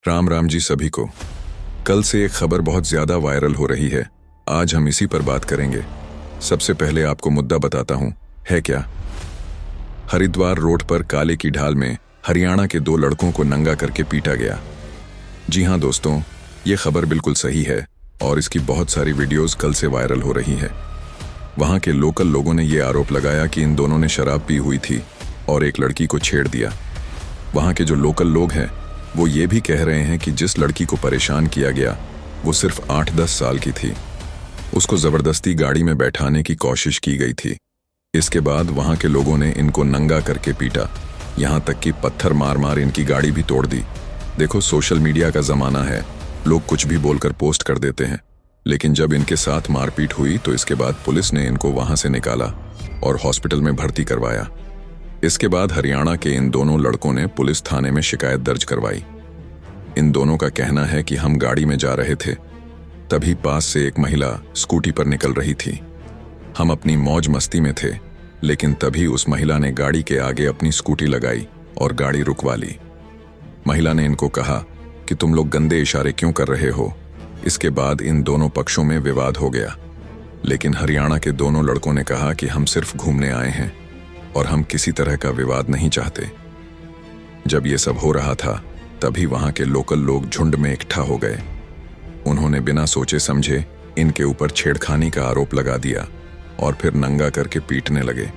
राम राम जी सभी को। कल से एक खबर बहुत ज्यादा वायरल हो रही है। आज हम इसी पर बात करेंगे। सबसे पहले आपको मुद्दा बताता हूं, है क्या। हरिद्वार रोड पर काले की ढाल में हरियाणा के 2 लड़कों को नंगा करके पीटा गया। जी हां दोस्तों, ये खबर बिल्कुल सही है और इसकी बहुत सारी वीडियोस कल से वायरल हो रही है। वहां के लोकल लोगों ने ये आरोप लगाया कि इन दोनों ने शराब पी हुई थी और एक लड़की को छेड़ दिया। वहां के जो लोकल लोग हैं वो ये भी कह रहे हैं कि जिस लड़की को परेशान किया गया वो सिर्फ 8-10 साल की थी। उसको जबरदस्ती गाड़ी में बैठाने की कोशिश की गई थी। इसके बाद वहां के लोगों ने इनको नंगा करके पीटा, यहां तक कि पत्थर मार मार इनकी गाड़ी भी तोड़ दी। देखो, सोशल मीडिया का जमाना है, लोग कुछ भी बोलकर पोस्ट कर देते हैं। लेकिन जब इनके साथ मारपीट हुई तो इसके बाद पुलिस ने इनको वहां से निकाला और हॉस्पिटल में भर्ती करवाया। इसके बाद हरियाणा के इन दोनों लड़कों ने पुलिस थाने में शिकायत दर्ज करवाई। इन दोनों का कहना है कि हम गाड़ी में जा रहे थे, तभी पास से एक महिला स्कूटी पर निकल रही थी। हम अपनी मौज मस्ती में थे, लेकिन तभी उस महिला ने गाड़ी के आगे अपनी स्कूटी लगाई और गाड़ी रुकवा ली। महिला ने इनको कहा कि तुम लोग गंदे इशारे क्यों कर रहे हो। इसके बाद इन दोनों पक्षों में विवाद हो गया, लेकिन हरियाणा के दोनों लड़कों ने कहा कि हम सिर्फ घूमने आए हैं और हम किसी तरह का विवाद नहीं चाहते। जब ये सब हो रहा था तभी वहां के लोकल लोग झुंड में इकट्ठा हो गए। उन्होंने बिना सोचे समझे इनके ऊपर छेड़खानी का आरोप लगा दिया और फिर नंगा करके पीटने लगे।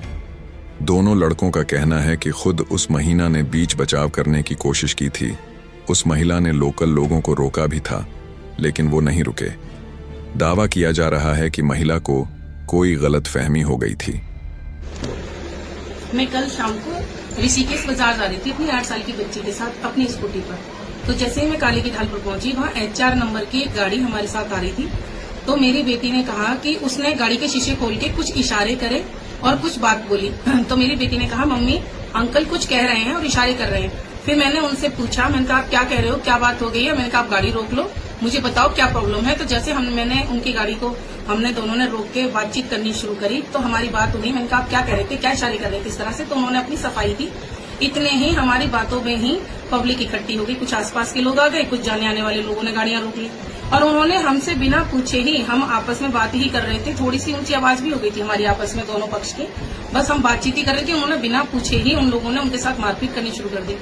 दोनों लड़कों का कहना है कि खुद उस महिला ने बीच बचाव करने की कोशिश की थी। उस महिला ने लोकल लोगों को रोका भी था, लेकिन वो नहीं रुके। दावा किया जा रहा है कि महिला को कोई गलतफहमी हो गई थी। मैं कल शाम को ऋषिकेश बाजार जा रही थी अपनी 8 साल की बच्ची के साथ अपनी स्कूटी पर। तो जैसे ही मैं काली की ढाल पर पहुंची, वहाँ HR नंबर की एक गाड़ी हमारे साथ आ रही थी। तो मेरी बेटी ने कहा कि उसने गाड़ी के शीशे खोल के कुछ इशारे करे और कुछ बात बोली। तो मेरी बेटी ने कहा, मम्मी अंकल कुछ कह रहे हैं और इशारे कर रहे हैं। फिर मैंने उनसे पूछा, मैंने कहा आप क्या कह रहे हो, क्या बात हो गई है। मैंने कहा आप गाड़ी रोक लो, मुझे बताओ क्या प्रॉब्लम है। तो जैसे मैंने उनकी गाड़ी को हमने दोनों ने रोक के बातचीत करनी शुरू करी तो हमारी बात हुई। मैंने कहा आप क्या कह रहे थे, क्या इशारे कर रहे थे इस तरह से। तो उन्होंने अपनी सफाई दी। इतने ही हमारी बातों में ही पब्लिक इकट्ठी हो गई। कुछ आसपास के लोग आ गए, कुछ जाने आने वाले लोगों ने गाड़ियां रोक ली और उन्होंने हमसे बिना पूछे ही, हम आपस में बात ही कर रहे थे, थोड़ी सी ऊंची आवाज भी हो गई थी हमारी आपस में दोनों पक्ष की, बस हम बातचीत ही कर रहे थे। उन्होंने बिना पूछे ही उन लोगों ने उनके साथ मारपीट करनी शुरू कर दी।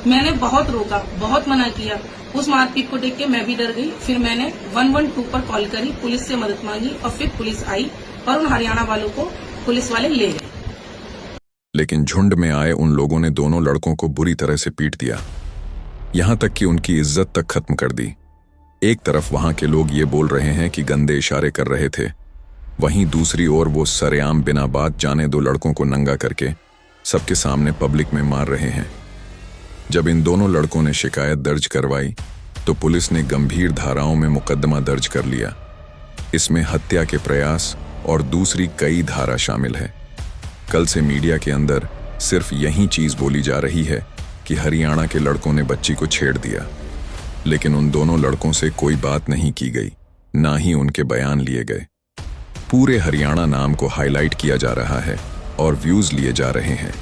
मैंने बहुत रोका, बहुत मना किया। उस मारपीट को देख के मैं भी डर गई। फिर मैंने 112 पर कॉल करी, पुलिस से मदद मांगी और फिर पुलिस आई और उन हरियाणा वालों को पुलिस वाले ले गए। लेकिन झुंड में आए उन लोगों ने दोनों लड़कों को बुरी तरह से पीट दिया, यहां तक कि उनकी इज्जत तक खत्म कर दी। एक तरफ वहां के लोग ये बोल रहे हैं कि गंदे इशारे कर रहे थे, वहीं दूसरी ओर वो सरेआम बिना बात जाने 2 लड़कों को नंगा करके सबके सामने पब्लिक में मार रहे हैं। जब इन दोनों लड़कों ने शिकायत दर्ज करवाई तो पुलिस ने गंभीर धाराओं में मुकदमा दर्ज कर लिया। इसमें हत्या के प्रयास और दूसरी कई धारा शामिल है। कल से मीडिया के अंदर सिर्फ यही चीज बोली जा रही है कि हरियाणा के लड़कों ने बच्ची को छेड़ दिया, लेकिन उन दोनों लड़कों से कोई बात नहीं की गई, ना ही उनके बयान लिए गए। पूरे हरियाणा नाम को हाईलाइट किया जा रहा है और व्यूज लिए जा रहे हैं।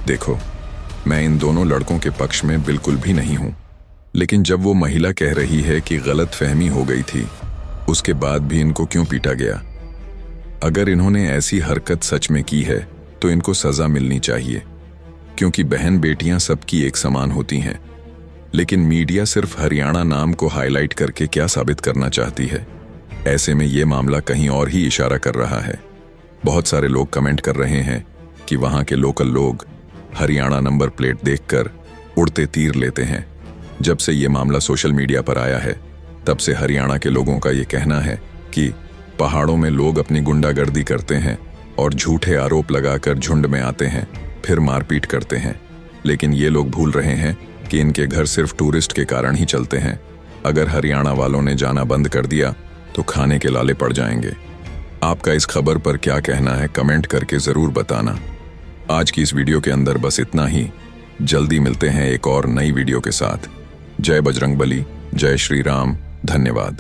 देखो, मैं इन दोनों लड़कों के पक्ष में बिल्कुल भी नहीं हूं, लेकिन जब वो महिला कह रही है कि गलतफहमी हो गई थी, उसके बाद भी इनको क्यों पीटा गया। अगर इन्होंने ऐसी हरकत सच में की है तो इनको सजा मिलनी चाहिए, क्योंकि बहन बेटियां सबकी एक समान होती हैं। लेकिन मीडिया सिर्फ हरियाणा नाम को हाईलाइट करके क्या साबित करना चाहती है। ऐसे में ये मामला कहीं और ही इशारा कर रहा है। बहुत सारे लोग कमेंट कर रहे हैं कि वहां के लोकल लोग हरियाणा नंबर प्लेट देखकर उड़ते तीर लेते हैं। जब से ये मामला सोशल मीडिया पर आया है तब से हरियाणा के लोगों का ये कहना है कि पहाड़ों में लोग अपनी गुंडागर्दी करते हैं और झूठे आरोप लगाकर झुंड में आते हैं, फिर मारपीट करते हैं। लेकिन ये लोग भूल रहे हैं कि इनके घर सिर्फ टूरिस्ट के कारण ही चलते हैं। अगर हरियाणा वालों ने जाना बंद कर दिया तो खाने के लाले पड़ जाएंगे। आपका इस खबर पर क्या कहना है, कमेंट करके जरूर बताना। आज की इस वीडियो के अंदर बस इतना ही। जल्दी मिलते हैं एक और नई वीडियो के साथ। जय बजरंगबली, जय श्री राम, धन्यवाद।